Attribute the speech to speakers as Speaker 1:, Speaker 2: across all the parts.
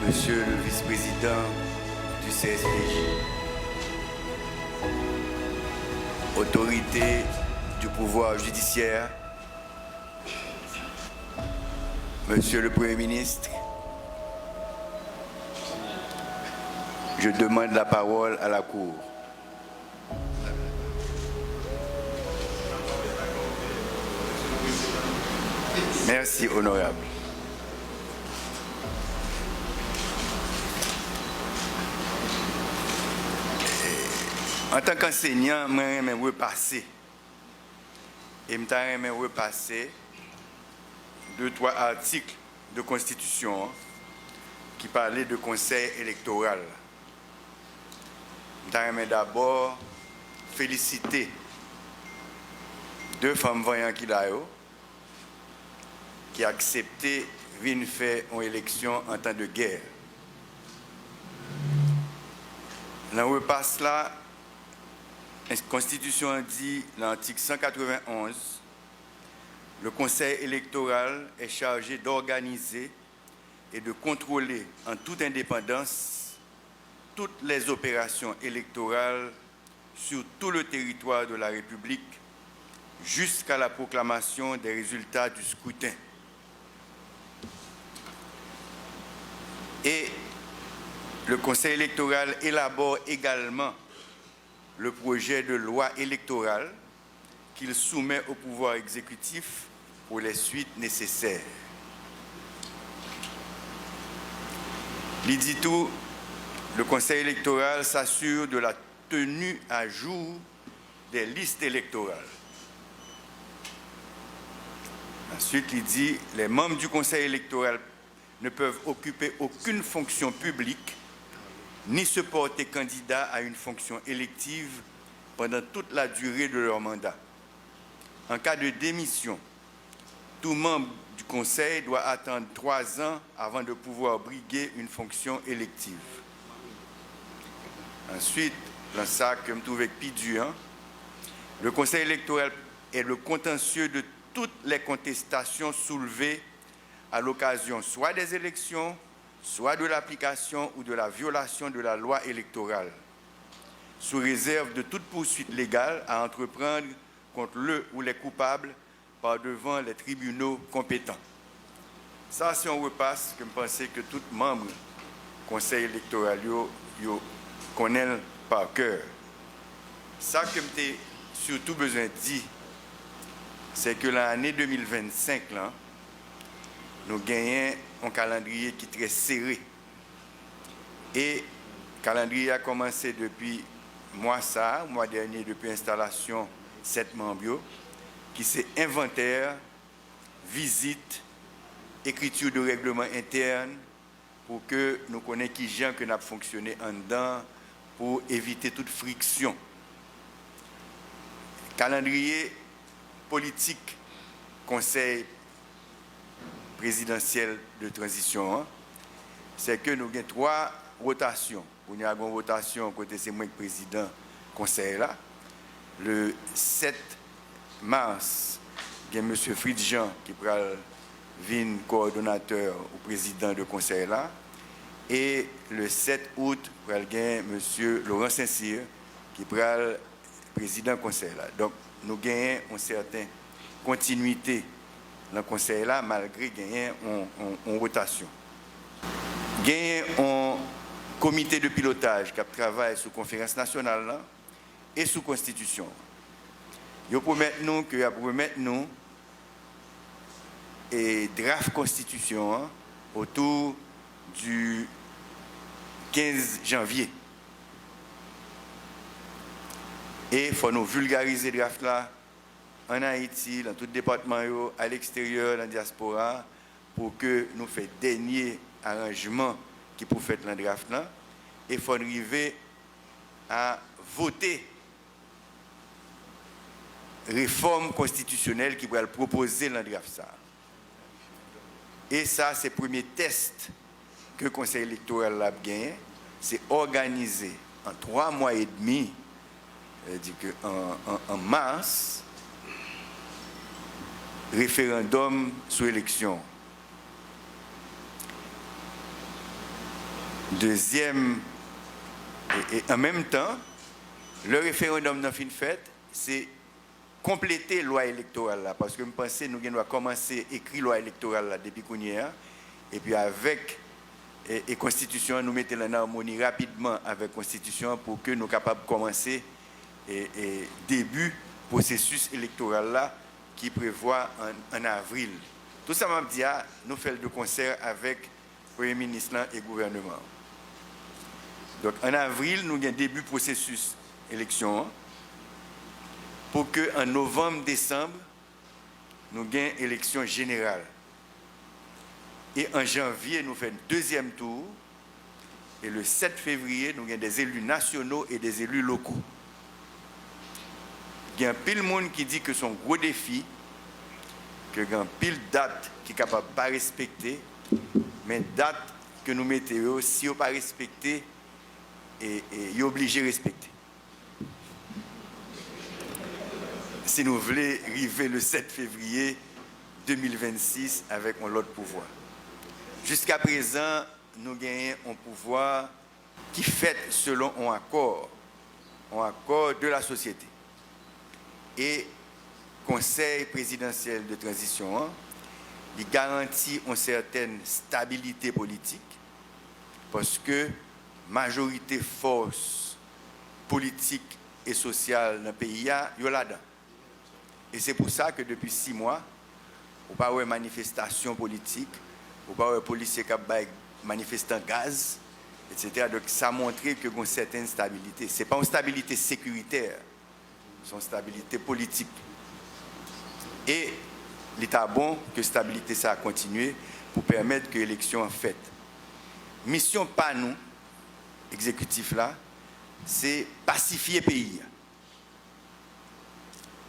Speaker 1: Monsieur le vice-président du CSPJ, autorité du pouvoir judiciaire, Monsieur le Premier ministre, je demande la parole à la Cour. Merci, honorable. En tant qu'enseignant, je vais repasser. Et je vais repasser 2-3 articles de Constitution qui parlaient de conseil électoral. Je vais d'abord féliciter 2 femmes voyantes qui ont accepté de faire une élection en temps de guerre. Dans le repasse là, la Constitution dit, dans l'article 191, le Conseil électoral est chargé d'organiser et de contrôler en toute indépendance toutes les opérations électorales sur tout le territoire de la République jusqu'à la proclamation des résultats du scrutin. Et le Conseil électoral élabore également le projet de loi électorale qu'il soumet au pouvoir exécutif pour les suites nécessaires. Il dit tout, le Conseil électoral s'assure de la tenue à jour des listes électorales. Ensuite, il dit, les membres du Conseil électoral ne peuvent occuper aucune fonction publique ni se porter candidat à une fonction élective pendant toute la durée de leur mandat. En cas de démission, tout membre du Conseil doit attendre 3 ans avant de pouvoir briguer une fonction élective. Ensuite, dans ça que je me trouve avec Pidu, le Conseil électoral est le contentieux de toutes les contestations soulevées à l'occasion soit des élections, soit de l'application ou de la violation de la loi électorale, sous réserve de toute poursuite légale à entreprendre contre le ou les coupables par devant les tribunaux compétents. Ça, si on repasse, que je pensais que tout membre du Conseil électoral connaît par cœur. Ça que j'ai surtout besoin de dire, c'est que l'année 2025, là, nous gagnons un calendrier qui est très serré. Et le calendrier a commencé depuis mois dernier, depuis l'installation 7 membres, qui c'est inventaire, visite, écriture de règlement interne, pour que nous connaissions qui gens que nous avons fonctionné en dedans, pour éviter toute friction. Calendrier politique, conseil présidentielle de transition, c'est que nous avons 3 rotations. Nous avons une rotation côté c'est moi le président conseil là. Le 7 mars, il y a M. Fridjean qui va venir coordonnateur ou président de conseil là. Et le 7 août, il y a M. Laurent Saint-Cyr qui va président conseil là. Donc nous avons une certaine continuité dans le conseil là, malgré gagner en rotation. Gagner un comité de pilotage qui travaille sur la conférence nationale là, et sous constitution. Ils promettent nous que nous et draft constitution autour du 15 janvier. Et il faut nous vulgariser le draft là en Haïti, dans tout le département, à l'extérieur, dans la diaspora, pour que nous fassions dernier arrangement qui pour faire dans le draft là. Et il faut arriver à voter réforme constitutionnelle qui va le proposer dans le draft ça. Et ça, c'est le premier test que le Conseil électoral a gagné, c'est organiser en 3 mois et demi, en mars, référendum sur élection. Deuxième, et en même temps, le référendum dans fin fait, c'est compléter la loi électorale là, parce que je pense que nous devons commencer à écrire la loi électorale là depuis qu'on y est, et puis avec la Constitution, nous mettons en harmonie rapidement avec la Constitution pour que nous soyons capables de commencer et début processus électoral là qui prévoit en avril. Tout ça m'a dit, nous faisons de concert avec le Premier ministre et le gouvernement. Donc en avril, nous avons début processus élection pour qu'en novembre-décembre, nous ayons élection générale. Et en janvier, nous faisons deuxième tour. Et le 7 février, nous avons des élus nationaux et des élus locaux. Il y a un pile monde qui dit que son gros défi, que il y a un pile date qui est capable de ne pas respecter, mais date que nous mettons, si on ne pas respecter, et est obligé de respecter. Si nous voulons arriver le 7 février 2026 avec un autre pouvoir. Jusqu'à présent, nous gagnons un pouvoir qui fait selon un accord de la société. Et le Conseil présidentiel de transition, il garantit une certaine stabilité politique parce que majorité force politique et sociale dans le pays, il y a là-dedans. Et c'est pour ça que depuis 6 mois, on n'a pas de manifestation politique, on n'a pas de policiers qui manifestant gaz, etc. Donc ça a montré qu'il y a une certaine stabilité. Ce n'est pas une stabilité sécuritaire, c'est une stabilité politique. Et l'État bon que stabilité ça a continué pour permettre que l'élection en fait. Mission pas nous, exécutif là, c'est pacifier le pays.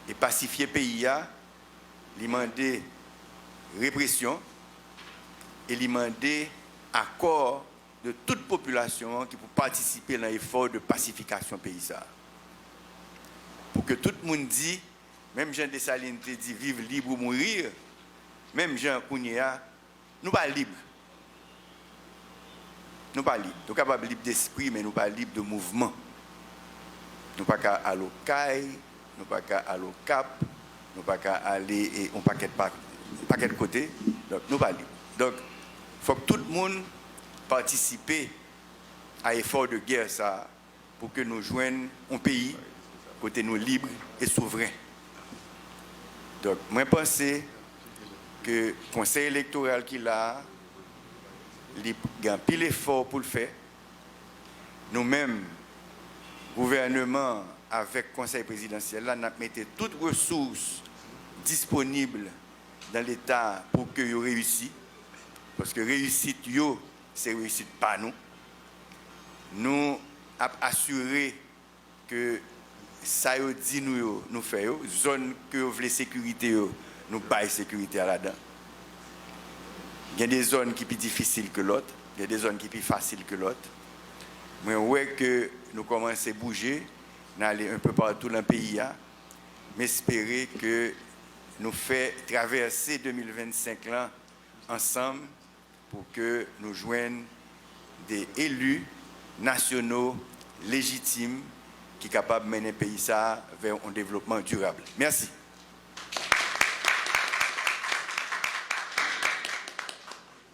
Speaker 1: Et pacifier le pays, il demander répression et il demander accord de toute population qui peut participer dans l'effort de pacification du pays. Pour que tout le monde dise, même Jean Dessalines dit vivre libre ou mourir, même Jean Kounia, nous ne sommes pas libres. Nous ne sommes pas libres. Nous sommes capables libres d'esprit, mais nous ne sommes pas libres de mouvement. Nous ne sommes pas à l'Ocaille, nous ne sommes pas à l'Ocap, nous ne sommes pas aller un paquet de côté. Donc nous ne sommes pas libres. Donc il faut que tout le monde participe à l'effort de guerre ça, pour que nous joignions un pays côté nous libres et souverains. Donc, moi, je pense que le conseil électoral qu'il a, il a un pile effort pour le faire. Nous-mêmes, gouvernement, avec le conseil présidentiel, là, nous mettons toutes les ressources disponibles dans l'État pour que vous réussissiez. Parce que réussite, c'est réussite pas nous. Nous avons assuré que ça dit nous faisons, zone que vous voulez sécurité, nous baillons sécurité à la-dedans. Il y a des zones qui sont plus difficiles que l'autre, il y a des zones qui sont plus faciles que l'autre. Mais ouais que nous commençons à bouger, nous allons un peu partout dans le pays, mais espérer que nous faisons traverser 2025 là ensemble pour que nous joignions des élus nationaux légitimes qui est capable de mener le pays vers un développement durable. Merci.